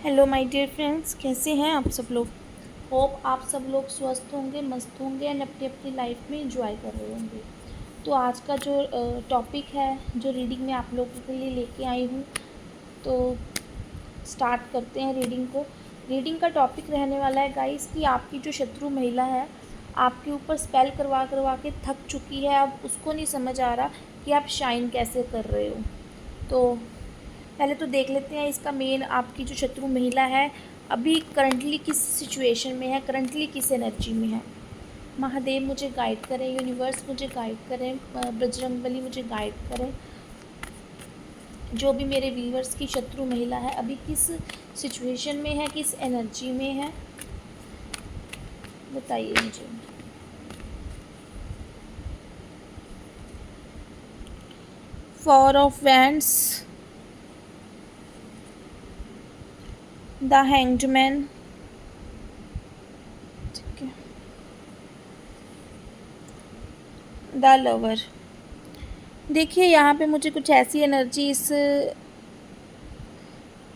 Hello my dear friends, कैसे हैं आप सब लोग। होप आप सब लोग स्वस्थ होंगे, मस्त होंगे एंड अपनी अपनी लाइफ में इंजॉय कर रहे होंगे। तो आज का जो टॉपिक है, जो रीडिंग मैं आप लोगों के लिए लेके आई हूँ, तो स्टार्ट करते हैं रीडिंग को। रीडिंग का टॉपिक रहने वाला है गाइस कि आपकी जो शत्रु महिला है आपके ऊपर स्पेल करवा करवा के थक चुकी है। अब उसको नहीं समझ आ रहा कि आप शाइन कैसे कर रहे हो। तो पहले तो देख लेते हैं इसका मेन, आपकी जो शत्रु महिला है अभी करंटली किस सिचुएशन में है, करंटली किस एनर्जी में है। महादेव मुझे गाइड करें, यूनिवर्स मुझे गाइड करें, बजरंगबली मुझे गाइड करें। जो भी मेरे व्यूअर्स की शत्रु महिला है अभी किस सिचुएशन में है, किस एनर्जी में है, बताइए मुझे। Four of wands, the hanged man, ठीक है, द लवर। देखिए यहाँ पे मुझे कुछ ऐसी एनर्जी इस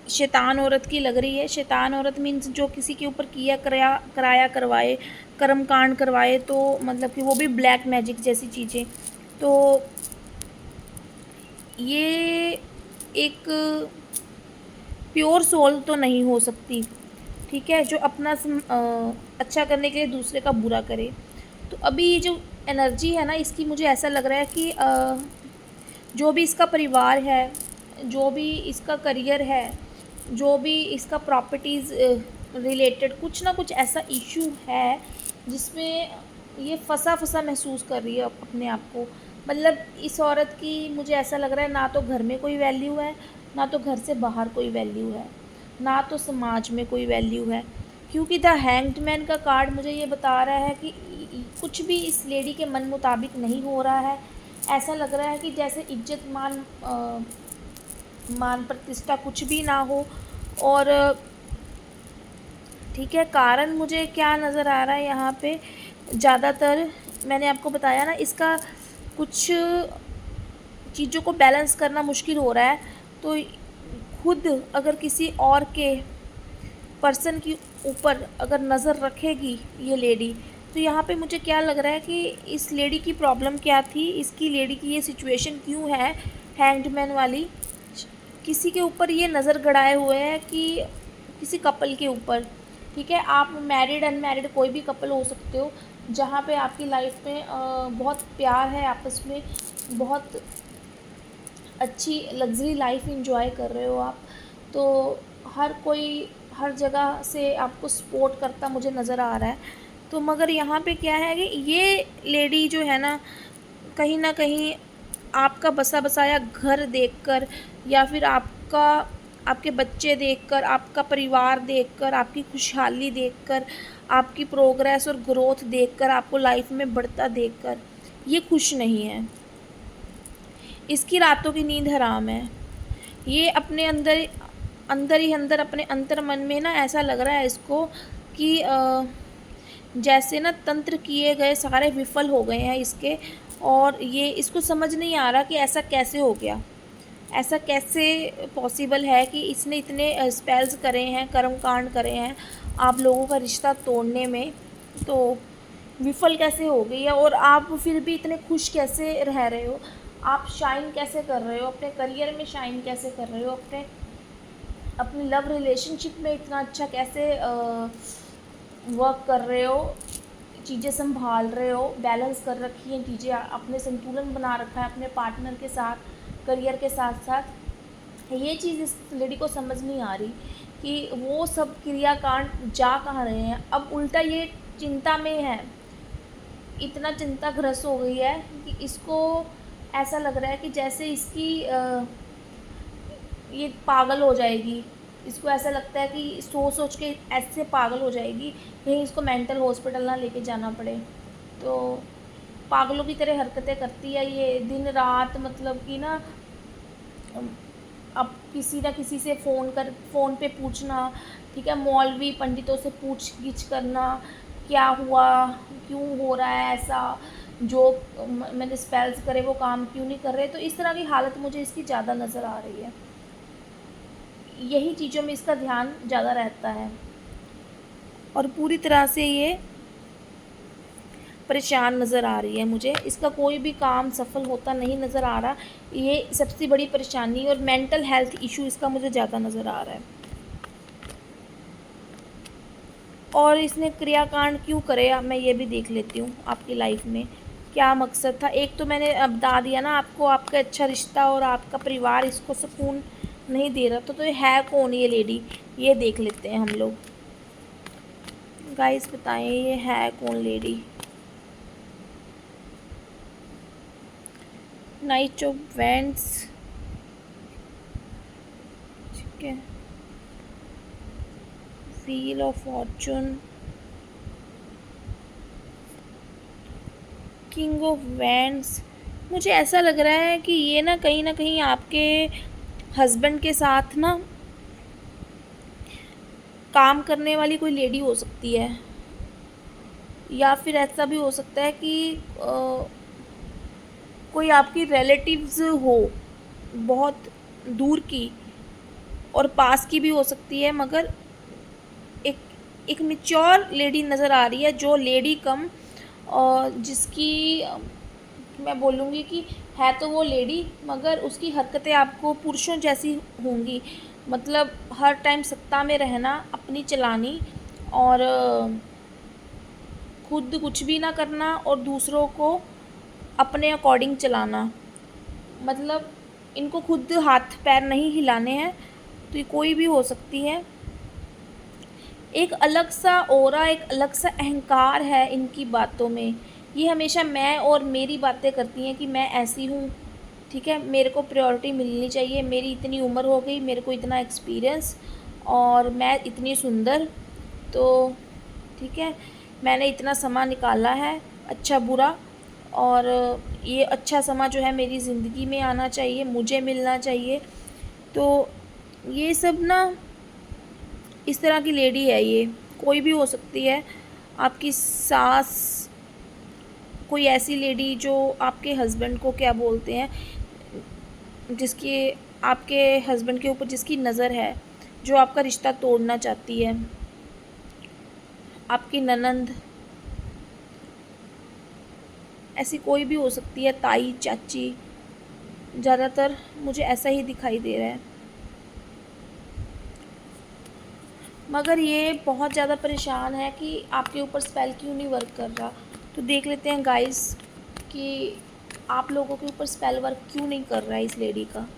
शैतान औरत की लग रही है। शैतान औरत मीन्स जो किसी के ऊपर किया कराया करवाए, कर्म कांड करवाए, तो मतलब कि वो भी ब्लैक मैजिक जैसी चीज़ें। तो ये एक प्योर सोल तो नहीं हो सकती, ठीक है, जो अपना अच्छा करने के लिए दूसरे का बुरा करे। तो अभी ये जो एनर्जी है ना इसकी, मुझे ऐसा लग रहा है कि जो भी इसका परिवार है, जो भी इसका करियर है, जो भी इसका प्रॉपर्टीज़ रिलेटेड कुछ ना कुछ ऐसा इशू है जिसमें ये फंसा फंसा महसूस कर रही है अपने आप को। मतलब इस औरत की मुझे ऐसा लग रहा है ना तो घर में कोई वैल्यू है, ना तो घर से बाहर कोई वैल्यू है, ना तो समाज में कोई वैल्यू है। क्योंकि द हैंग्ड मैन का कार्ड मुझे ये बता रहा है कि कुछ भी इस लेडी के मन मुताबिक नहीं हो रहा है। ऐसा लग रहा है कि जैसे इज्जत मान प्रतिष्ठा कुछ भी ना हो। और ठीक है, कारण मुझे क्या नज़र आ रहा है यहाँ पे, ज़्यादातर मैंने आपको बताया ना इसका कुछ चीज़ों को बैलेंस करना मुश्किल हो रहा है। तो खुद अगर किसी और के पर्सन की ऊपर अगर नज़र रखेगी ये लेडी, तो यहाँ पे मुझे क्या लग रहा है कि इस लेडी की प्रॉब्लम क्या थी, इसकी लेडी की ये सिचुएशन क्यों है हैंग्डमैन वाली। किसी के ऊपर ये नज़र गड़ाए हुए हैं कि किसी कपल के ऊपर, ठीक है, आप मैरिड अनमैरिड कोई भी कपल हो सकते हो, जहाँ पे आपकी लाइफ में बहुत प्यार है, आपस में बहुत अच्छी लग्जरी लाइफ इंजॉय कर रहे हो आप। तो हर कोई हर जगह से आपको सपोर्ट करता मुझे नज़र आ रहा है। तो मगर यहाँ पे क्या है कि ये लेडी जो है ना, कहीं ना कहीं आपका बसा बसाया घर देखकर, या फिर आपके बच्चे देखकर, आपका परिवार देखकर, आपकी खुशहाली देखकर, आपकी प्रोग्रेस और ग्रोथ देखकर, आपको लाइफ में बढ़ता देखकर ये खुश नहीं है। इसकी रातों की नींद हराम है। ये अपने अंदर अंदर ही अंदर अपने अंतर मन में ना ऐसा लग रहा है इसको कि जैसे ना तंत्र किए गए सारे विफल हो गए हैं इसके। और ये इसको समझ नहीं आ रहा कि ऐसा कैसे हो गया, ऐसा कैसे पॉसिबल है कि इसने इतने स्पेल्स करे हैं, कर्म कांड करे हैं आप लोगों का रिश्ता तोड़ने में, तो विफल कैसे हो गई है। और आप फिर भी इतने खुश कैसे रह रहे हो, आप शाइन कैसे कर रहे हो अपने करियर में, शाइन कैसे कर रहे हो अपने लव रिलेशनशिप में, इतना अच्छा कैसे वर्क कर रहे हो, चीज़ें संभाल रहे हो, बैलेंस कर रखी हैं चीज़ें, अपने संतुलन बना रखा है अपने पार्टनर के साथ, करियर के साथ साथ। ये चीज़ इस लेडी को समझ नहीं आ रही कि वो सब क्रियाकांड जा कहाँ रहे हैं। अब उल्टा ये चिंता में है, इतना चिंताग्रस्त हो गई है कि इसको ऐसा लग रहा है कि जैसे इसकी ये पागल हो जाएगी। इसको ऐसा लगता है कि सोच सोच के ऐसे पागल हो जाएगी, कहीं इसको मेंटल हॉस्पिटल ना लेके जाना पड़े। तो पागलों की तरह हरकतें करती है ये दिन रात, मतलब कि ना अब किसी ना किसी से फ़ोन पे पूछना, ठीक है, मौलवी पंडितों से पूछ गिछ करना, क्या हुआ, क्यों हो रहा है ऐसा, जो मैंने स्पेल्स करे वो काम क्यों नहीं कर रहे। तो इस तरह की हालत मुझे इसकी ज़्यादा नज़र आ रही है। यही चीज़ों में इसका ध्यान ज़्यादा रहता है और पूरी तरह से ये परेशान नज़र आ रही है मुझे। इसका कोई भी काम सफल होता नहीं नज़र आ रहा। ये सबसे बड़ी परेशानी और मेंटल हेल्थ इशू इसका मुझे ज़्यादा नज़र आ रहा है। और इसने क्रियाकांड क्यों करे, अब मैं ये भी देख लेती हूँ आपकी लाइफ में क्या मकसद था। एक तो मैंने अब बता दिया ना आपको, आपका अच्छा रिश्ता और आपका परिवार इसको सुकून नहीं दे रहा। तो ये है कौन ये लेडी, ये देख लेते हैं हम लोग। गाइस बताएं ये है कौन लेडी। नाइट ऑफ वेंट्स, ठीक है, wheel of Fortune, king of vents. मुझे ऐसा लग रहा है कि ये ना कहीं आपके हस्बैंड के साथ ना काम करने वाली कोई लेडी हो सकती है, या फिर ऐसा भी हो सकता है कि कोई आपकी रिलेटिव्स हो बहुत दूर की और पास की भी हो सकती है, मगर एक एक मैच्योर लेडी नज़र आ रही है, जो लेडी कम और जिसकी मैं बोलूँगी कि है तो वो लेडी, मगर उसकी हरकतें आपको पुरुषों जैसी होंगी। मतलब हर टाइम सत्ता में रहना, अपनी चलानी और खुद कुछ भी ना करना और दूसरों को अपने अकॉर्डिंग चलाना। मतलब इनको खुद हाथ पैर नहीं हिलाने हैं। तो ये कोई भी हो सकती है। एक अलग सा ऑरा, एक अलग सा अहंकार है इनकी बातों में। ये हमेशा मैं और मेरी बातें करती हैं कि मैं ऐसी हूँ, ठीक है, मेरे को प्रायोरिटी मिलनी चाहिए, मेरी इतनी उम्र हो गई, मेरे को इतना एक्सपीरियंस और मैं इतनी सुंदर, तो ठीक है, मैंने इतना समय निकाला है, अच्छा बुरा, और ये अच्छा समय जो है मेरी ज़िंदगी में आना चाहिए, मुझे मिलना चाहिए। तो ये सब ना इस तरह की लेडी है। ये कोई भी हो सकती है, आपकी सास, कोई ऐसी लेडी जो आपके हस्बैंड को क्या बोलते हैं, जिसकी आपके हस्बैंड के ऊपर जिसकी नज़र है, जो आपका रिश्ता तोड़ना चाहती है, आपकी ननंद, ऐसी कोई भी हो सकती है, ताई, चाची, ज़्यादातर मुझे ऐसा ही दिखाई दे रहा है। मगर ये बहुत ज़्यादा परेशान है कि आपके ऊपर स्पेल क्यों नहीं वर्क कर रहा। तो देख लेते हैं गाइस कि आप लोगों के ऊपर स्पेल वर्क क्यों नहीं कर रहा है इस लेडी का।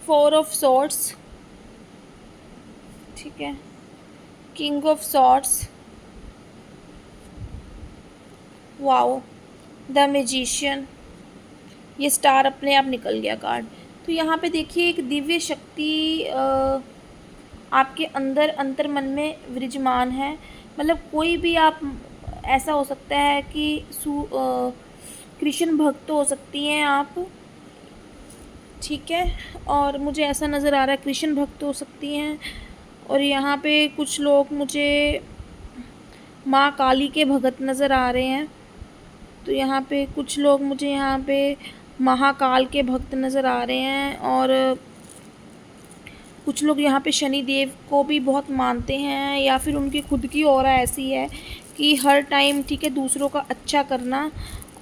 फोर ऑफ सॉर्ड्स, ठीक है, king of swords, wow, the magician, ये स्टार अपने आप निकल गया कार्ड। तो यहाँ पे देखिए एक दिव्य शक्ति आपके अंदर अंतर मन में विराजमान है। मतलब कोई भी आप, ऐसा हो सकता है कि कृष्ण भक्त हो सकती हैं आप, ठीक है, और मुझे ऐसा नज़र आ रहा है कृष्ण भक्त हो सकती हैं। और यहाँ पे कुछ लोग मुझे माँ काली के भगत नज़र आ रहे हैं। तो यहाँ पे कुछ लोग मुझे यहाँ पे महाकाल के भक्त नज़र आ रहे हैं, और कुछ लोग यहाँ पे शनि देव को भी बहुत मानते हैं, या फिर उनकी खुद की ऑरा ऐसी है कि हर टाइम, ठीक है, दूसरों का अच्छा करना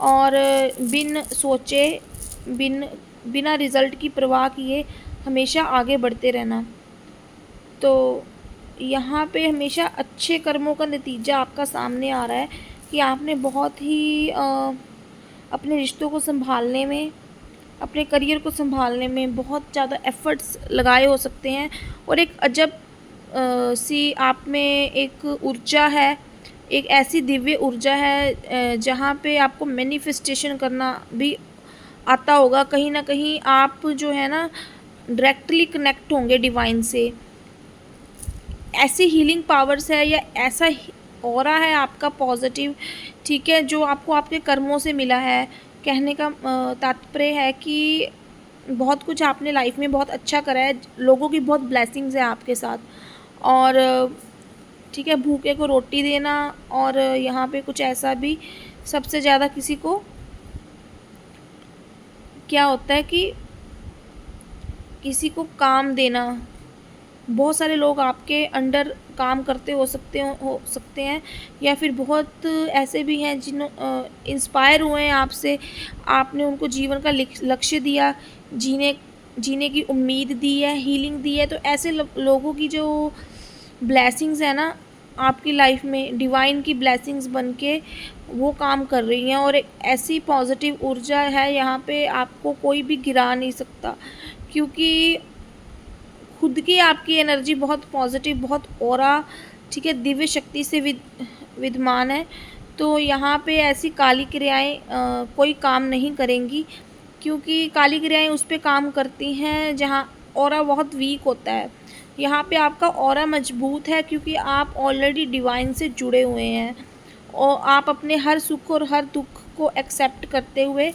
और बिन सोचे, बिना रिज़ल्ट की परवाह किए हमेशा आगे बढ़ते रहना। तो यहाँ पे हमेशा अच्छे कर्मों का नतीजा आपका सामने आ रहा है कि आपने बहुत ही अपने रिश्तों को संभालने में, अपने करियर को संभालने में बहुत ज़्यादा एफ़र्ट्स लगाए हो सकते हैं। और एक अजब सी आप में एक ऊर्जा है, एक ऐसी दिव्य ऊर्जा है जहाँ पे आपको मैनिफेस्टेशन करना भी आता होगा। कहीं ना कहीं आप जो है ना डायरेक्टली कनेक्ट होंगे डिवाइन से। ऐसी हीलिंग पावर्स है या ऐसा ऑरा है आपका पॉजिटिव, ठीक है, जो आपको आपके कर्मों से मिला है। कहने का तात्पर्य है कि बहुत कुछ आपने लाइफ में बहुत अच्छा करा है, लोगों की बहुत ब्लेसिंग्स है आपके साथ। और ठीक है, भूखे को रोटी देना, और यहाँ पे कुछ ऐसा भी, सबसे ज़्यादा किसी को क्या होता है कि किसी को काम देना। बहुत सारे लोग आपके अंडर काम करते हो सकते हैं, या फिर बहुत ऐसे भी हैं इंस्पायर हुए हैं आपसे, आपने उनको जीवन का लक्ष्य दिया, जीने जीने की उम्मीद दी है, हीलिंग दी है। तो ऐसे लोगों की जो ब्लेसिंग्स है ना आपकी लाइफ में, डिवाइन की ब्लेसिंग्स बन के वो काम कर रही हैं, और एक ऐसी पॉजिटिव ऊर्जा है यहाँ पे, आपको कोई भी गिरा नहीं सकता, क्योंकि खुद की आपकी एनर्जी बहुत पॉजिटिव, बहुत ऑरा, ठीक है, दिव्य शक्ति से विद्यमान है। तो यहाँ पे ऐसी काली क्रियाएं कोई काम नहीं करेंगी, क्योंकि काली क्रियाएं उस पे काम करती हैं जहाँ ऑरा बहुत वीक होता है। यहाँ पे आपका ऑरा मजबूत है, क्योंकि आप ऑलरेडी डिवाइन से जुड़े हुए हैं, और आप अपने हर सुख और हर दुख को एक्सेप्ट करते हुए,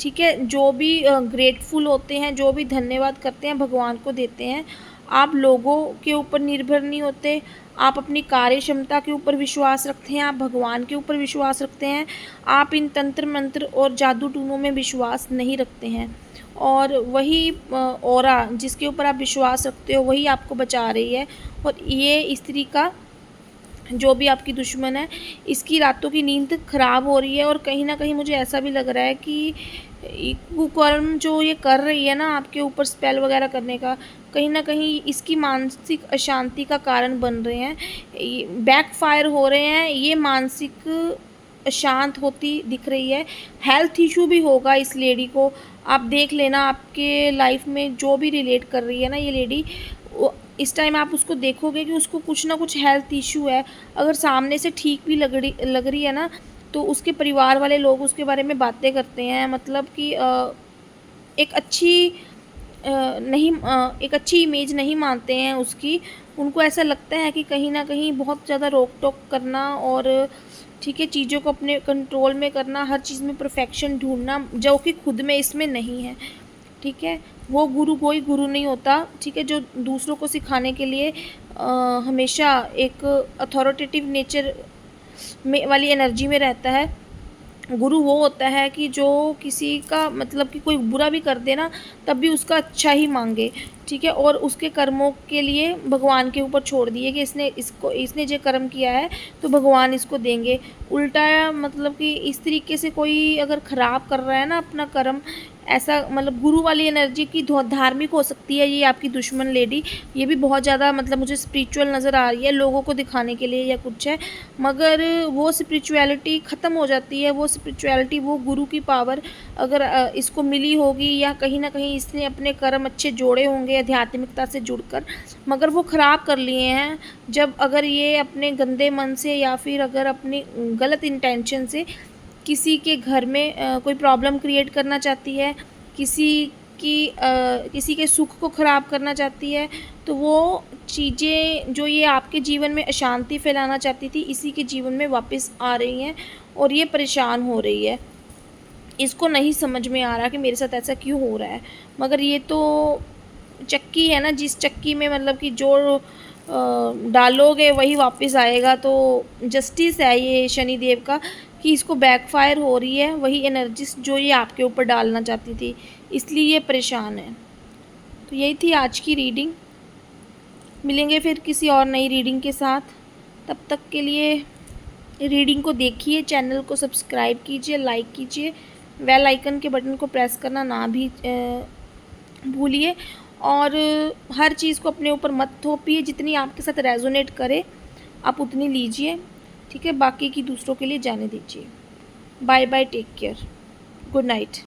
ठीक है, जो भी ग्रेटफुल होते हैं, जो भी धन्यवाद करते हैं, भगवान को देते हैं। आप लोगों के ऊपर निर्भर नहीं होते, आप अपनी कार्य क्षमता के ऊपर विश्वास रखते हैं, आप भगवान के ऊपर विश्वास रखते हैं, आप इन तंत्र मंत्र और जादू टूनों में विश्वास नहीं रखते हैं। और वही ऑरा जिसके ऊपर आप विश्वास रखते हो वही आपको बचा रही है। और ये स्त्री का जो भी आपकी दुश्मन है, इसकी रातों की नींद खराब हो रही है, और कहीं ना कहीं मुझे ऐसा भी लग रहा है कि कुकर्म जो ये कर रही है ना आपके ऊपर, स्पेल वगैरह करने का, कहीं ना कहीं इसकी मानसिक अशांति का कारण बन रहे हैं, बैकफायर हो रहे हैं, ये मानसिक अशांत होती दिख रही है। हेल्थ इशू भी होगा इस लेडी को, आप देख लेना, आपके लाइफ में जो भी रिलेट कर रही है ना ये लेडी, इस टाइम आप उसको देखोगे कि उसको कुछ ना कुछ हेल्थ इशू है। अगर सामने से ठीक भी लग रही है ना, तो उसके परिवार वाले लोग उसके बारे में बातें करते हैं, मतलब कि एक अच्छी एक अच्छी इमेज नहीं मानते हैं उसकी। उनको ऐसा लगता है कि कहीं ना कहीं बहुत ज़्यादा रोक टोक करना, और ठीक है, चीज़ों को अपने कंट्रोल में करना, हर चीज़ में परफेक्शन ढूंढना, जो कि खुद में इसमें नहीं है। ठीक है, वो गुरु कोई गुरु नहीं होता, ठीक है, जो दूसरों को सिखाने के लिए हमेशा एक अथॉरिटेटिव नेचर में वाली एनर्जी में रहता है। गुरु वो होता है कि जो किसी का मतलब कि कोई बुरा भी कर दे ना, तब भी उसका अच्छा ही मांगे, ठीक है, और उसके कर्मों के लिए भगवान के ऊपर छोड़ दिए कि इसने जो कर्म किया है तो भगवान इसको देंगे। उल्टा मतलब कि इस तरीके से कोई अगर ख़राब कर रहा है ना अपना कर्म, ऐसा मतलब गुरु वाली एनर्जी की धार्मिक हो सकती है ये आपकी दुश्मन लेडी। ये भी बहुत ज़्यादा मतलब मुझे स्पिरिचुअल नज़र आ रही है, लोगों को दिखाने के लिए या कुछ है, मगर वो स्पिरिचुअलिटी ख़त्म हो जाती है। वो स्पिरिचुअलिटी, वो गुरु की पावर अगर इसको मिली होगी, या कहीं ना कहीं इसने अपने कर्म अच्छे जोड़े होंगे आध्यात्मिकता से जुड़कर, मगर वो ख़राब कर लिए हैं जब अगर ये अपने गंदे मन से या फिर अगर अपनी गलत इंटेंशन से किसी के घर में कोई प्रॉब्लम क्रिएट करना चाहती है, किसी के सुख को ख़राब करना चाहती है, तो वो चीज़ें जो ये आपके जीवन में अशांति फैलाना चाहती थी, इसी के जीवन में वापस आ रही हैं, और ये परेशान हो रही है। इसको नहीं समझ में आ रहा कि मेरे साथ ऐसा क्यों हो रहा है, मगर ये तो चक्की है ना, जिस चक्की में मतलब कि जो डालोगे वही वापस आएगा। तो जस्टिस है ये शनिदेव का कि इसको बैकफायर हो रही है वही एनर्जीज जो ये आपके ऊपर डालना चाहती थी, इसलिए ये परेशान है। तो यही थी आज की रीडिंग, मिलेंगे फिर किसी और नई रीडिंग के साथ। तब तक के लिए रीडिंग को देखिए, चैनल को सब्सक्राइब कीजिए, लाइक कीजिए, बेल आइकन के बटन को प्रेस करना ना भी भूलिए, और हर चीज़ को अपने ऊपर मत थोपिए, जितनी आपके साथ रेजोनेट करे आप उतनी लीजिए, ठीक है, बाकी की दूसरों के लिए जाने दीजिए। Bye bye, take care, good night.